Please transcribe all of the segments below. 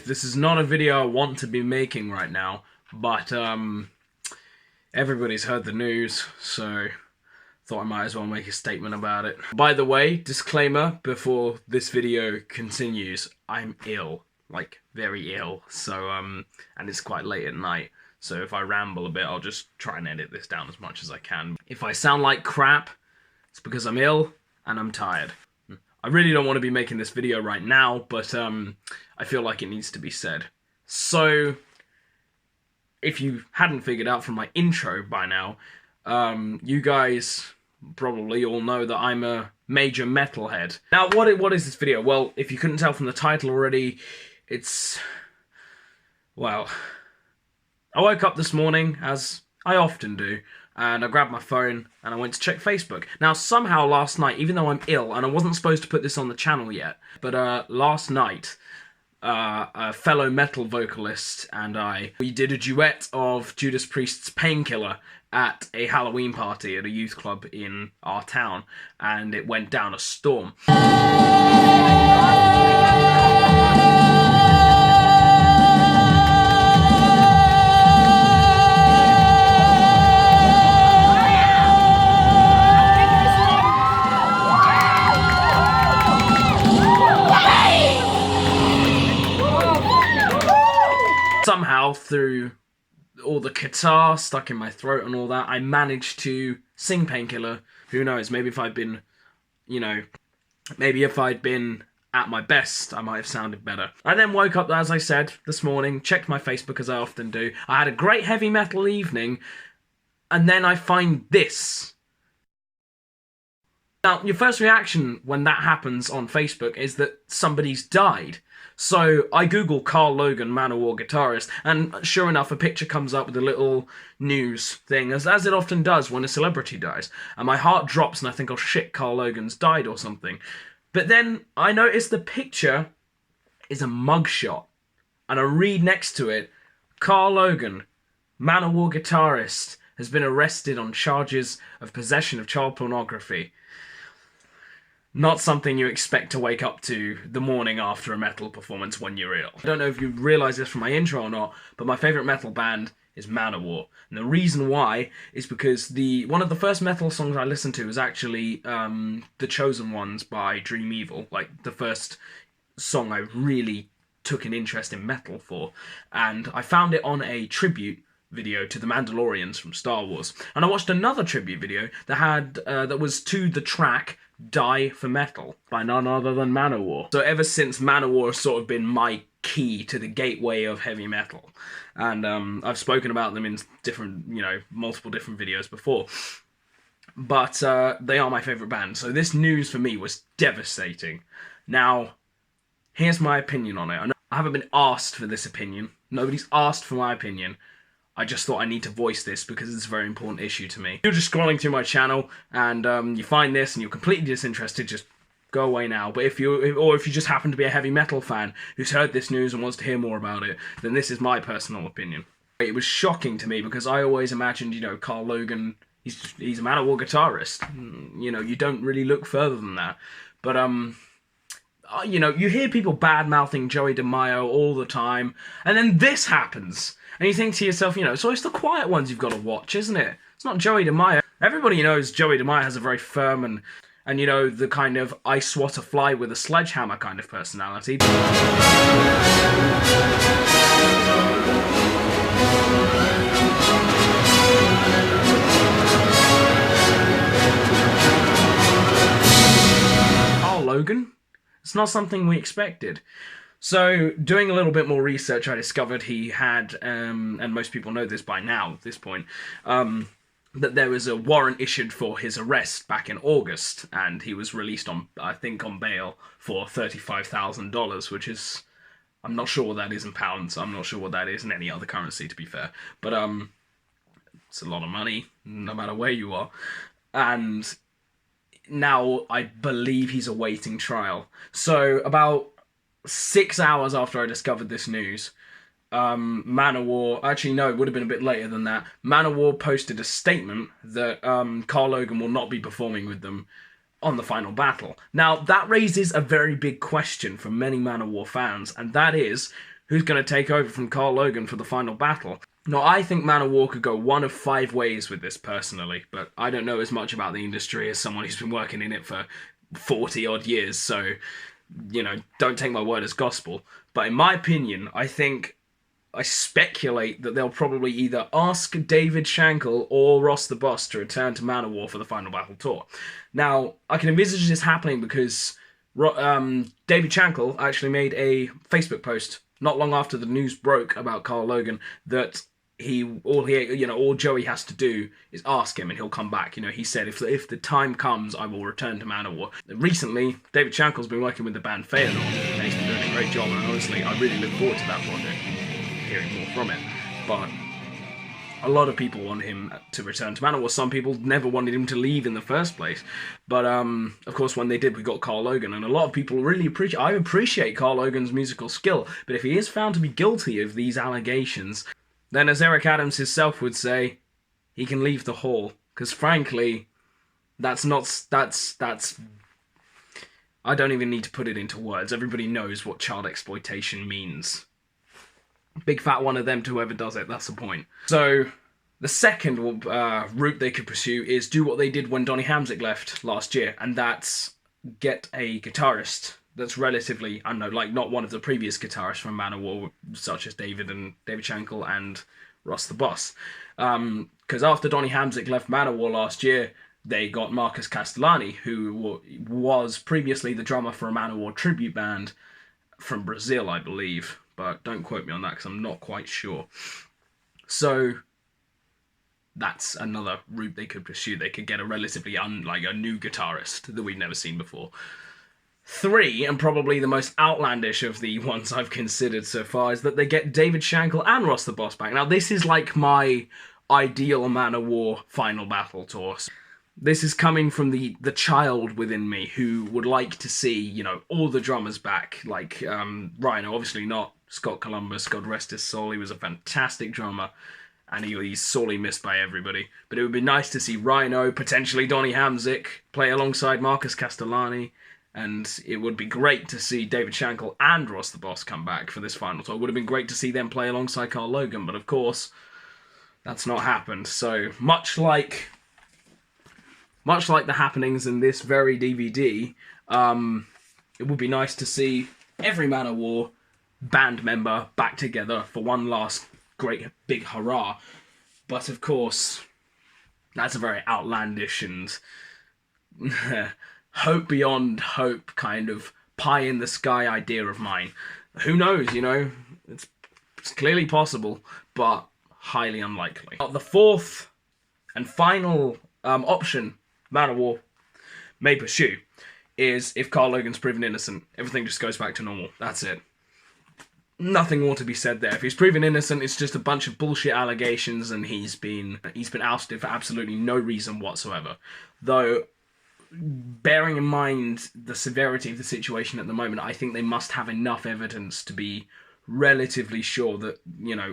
truth, this is not a video I want to be making right now, but everybody's heard the news, so thought I might as well make a statement about it. By the way, disclaimer before this video continues, I'm ill, like very ill, so and it's quite late at night, so if I ramble a bit, I'll just try and edit this down as much as I can. If I sound like crap, it's because I'm ill and I'm tired. I really don't want to be making this video right now, but I feel like it needs to be said. So, if you hadn't figured out from my intro by now, you guys probably all know that I'm a major metalhead. Now, what is this video? Well, if you couldn't tell from the title already, it's... well, I woke up this morning, as I often do, and I grabbed my phone and I went to check Facebook. Now, somehow last night, even though I'm ill, and I wasn't supposed to put this on the channel yet, but last night, a fellow metal vocalist and we did a duet of Judas Priest's Painkiller at a Halloween party at a youth club in our town, and it went down a storm. Somehow, through all the catarrh stuck in my throat and all that, I managed to sing Painkiller. Who knows, maybe if I'd been, maybe if I'd been at my best, I might have sounded better. I then woke up, as I said, this morning, checked my Facebook as I often do. I had a great heavy metal evening, and then I find this. Now, your first reaction when that happens on Facebook is that somebody's died. So I Google Karl Logan, Manowar guitarist, and sure enough, a picture comes up with a little news thing, as it often does when a celebrity dies. And my heart drops and I think, oh shit, Karl Logan's died or something. But then I notice the picture is a mugshot. And I read next to it, Karl Logan, Manowar guitarist, has been arrested on charges of possession of child pornography. Not something you expect to wake up to the morning after a metal performance when you're ill. I don't know if you realise this from my intro or not, but my favourite metal band is Manowar. And the reason why is because one of the first metal songs I listened to was actually The Chosen Ones by Dream Evil. Like, the first song I really took an interest in metal for. And I found it on a tribute video to the Mandalorians from Star Wars. And I watched another tribute video that was to the track Die for Metal by none other than Manowar. So ever since, Manowar has sort of been my key to the gateway of heavy metal. And I've spoken about them in different, multiple different videos before. But they are my favourite band. So this news for me was devastating. Now, here's my opinion on it. I haven't been asked for this opinion. Nobody's asked for my opinion. I just thought I need to voice this because it's a very important issue to me. If you're just scrolling through my channel and you find this and you're completely disinterested, just go away now. But if you just happen to be a heavy metal fan who's heard this news and wants to hear more about it, then this is my personal opinion. It was shocking to me because I always imagined, Karl Logan, he's a Manowar guitarist. You don't really look further than that. But you hear people bad-mouthing Joey DeMaio all the time, and then this happens. And you think to yourself, so it's the quiet ones you've got to watch, isn't it? It's not Joey DeMaio. Everybody knows Joey DeMaio has a very firm and the kind of I swat a fly with a sledgehammer kind of personality. Karl Logan? It's not something we expected. So, doing a little bit more research, I discovered he had, and most people know this by now, at this point, that there was a warrant issued for his arrest back in August, and he was released on bail for $35,000, which is, I'm not sure what that is in pounds, I'm not sure what that is in any other currency, to be fair, but it's a lot of money, no matter where you are, and now I believe he's awaiting trial. So, about 6 hours after I discovered this news, Manowar, actually no, it would have been a bit later than that, Manowar posted a statement that Karl Logan will not be performing with them on the final battle. Now, that raises a very big question for many Manowar fans, and that is, who's going to take over from Karl Logan for the final battle? Now, I think Manowar could go one of 5 ways with this personally, but I don't know as much about the industry as someone who's been working in it for 40 odd years, so, don't take my word as gospel. But in my opinion, I speculate that they'll probably either ask David Shankle or Ross the Boss to return to Manowar for the Final Battle tour. Now, I can envisage this happening because David Shankle actually made a Facebook post not long after the news broke about Karl Logan that all Joey has to do is ask him and he'll come back. He said, if the time comes, I will return to Manowar. Recently, David Shankle's been working with the band Feanor, and he's been doing a great job, and honestly, I really look forward to that project, hearing more from it. But a lot of people want him to return to Manowar. Some people never wanted him to leave in the first place. But, of course, when they did, we got Karl Logan. And a lot of people really appreciate Karl Logan's musical skill. But if he is found to be guilty of these allegations, then as Eric Adams himself would say, he can leave the hall. Because, frankly, that's... I don't even need to put it into words. Everybody knows what child exploitation means. Big fat one of them to whoever does it, that's the point. So, the second route they could pursue is do what they did when Donny Hamzik left last year, and that's get a guitarist that's relatively, I don't know, like not one of the previous guitarists from Manowar, such as David Shankle and Ross the Boss. Because after Donny Hamzik left Manowar last year, they got Marcus Castellani, who was previously the drummer for a Manowar tribute band from Brazil, I believe. But don't quote me on that because I'm not quite sure. So that's another route they could pursue. They could get a relatively a new guitarist that we've never seen before. 3, and probably the most outlandish of the ones I've considered so far, is that they get David Shankle and Ross the Boss back. Now, this is like my ideal Manowar final battle tour. This is coming from the child within me who would like to see, all the drummers back. Like Rhino, obviously not Scott Columbus, God rest his soul. He was a fantastic drummer, and he's sorely missed by everybody. But it would be nice to see Rhino, potentially Donny Hamzik, play alongside Marcus Castellani. And it would be great to see David Shankle and Ross the Boss come back for this final tour. It would have been great to see them play alongside Karl Logan, but of course, that's not happened. So, much like the happenings in this very DVD, it would be nice to see every Manowar band member back together for one last great big hurrah. But of course, that's a very outlandish and hope beyond hope kind of pie in the sky idea of mine. Who knows, it's clearly possible, but highly unlikely. The fourth and final option Manowar may pursue is if Karl Logan's proven innocent, everything just goes back to normal. That's it. Nothing more to be said there. If he's proven innocent, it's just a bunch of bullshit allegations, and he's been ousted for absolutely no reason whatsoever. Though, bearing in mind the severity of the situation at the moment, I think they must have enough evidence to be relatively sure that,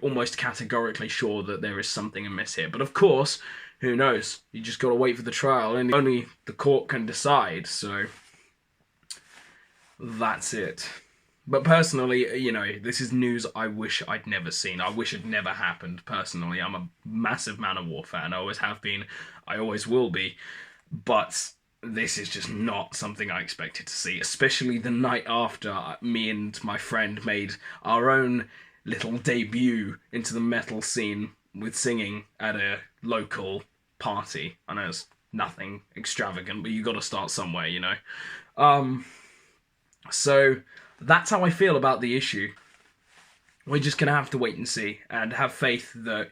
almost categorically sure that there is something amiss here. But of course, who knows? You just got to wait for the trial, and only the court can decide, so that's it. But personally, this is news I wish I'd never seen. I wish it never happened, personally. I'm a massive Manowar fan. I always have been. I always will be. But this is just not something I expected to see, especially the night after me and my friend made our own little debut into the metal scene with singing at a local party. I know it's nothing extravagant, but you got to start somewhere, So that's how I feel about the issue. We're just going to have to wait and see, and have faith that,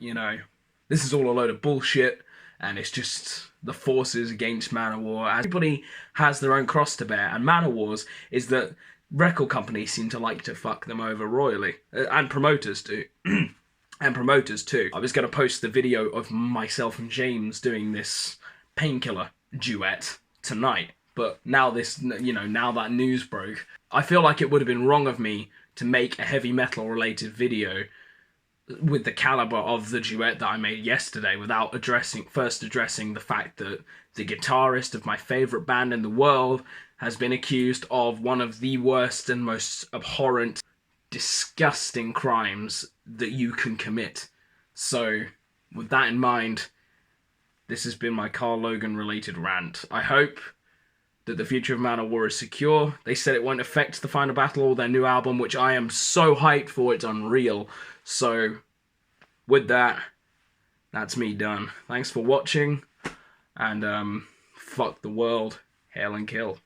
this is all a load of bullshit, and it's just the forces against Manowar. Everybody has their own cross to bear, and Manowar's is that record companies seem to like to fuck them over royally, and promoters do. And promoters too. I was going to post the video of myself and James doing this Painkiller duet tonight, but now now that news broke, I feel like it would have been wrong of me to make a heavy metal related video with the caliber of the duet that I made yesterday without first addressing the fact that the guitarist of my favourite band in the world has been accused of one of the worst and most abhorrent, disgusting crimes that you can commit. So, with that in mind, this has been my Karl Logan related rant. I hope that the future of Manowar is secure. They said it won't affect the final battle or their new album, which I am so hyped for. It's unreal. So, with that, that's me done. Thanks for watching, and fuck the world. Hail and kill.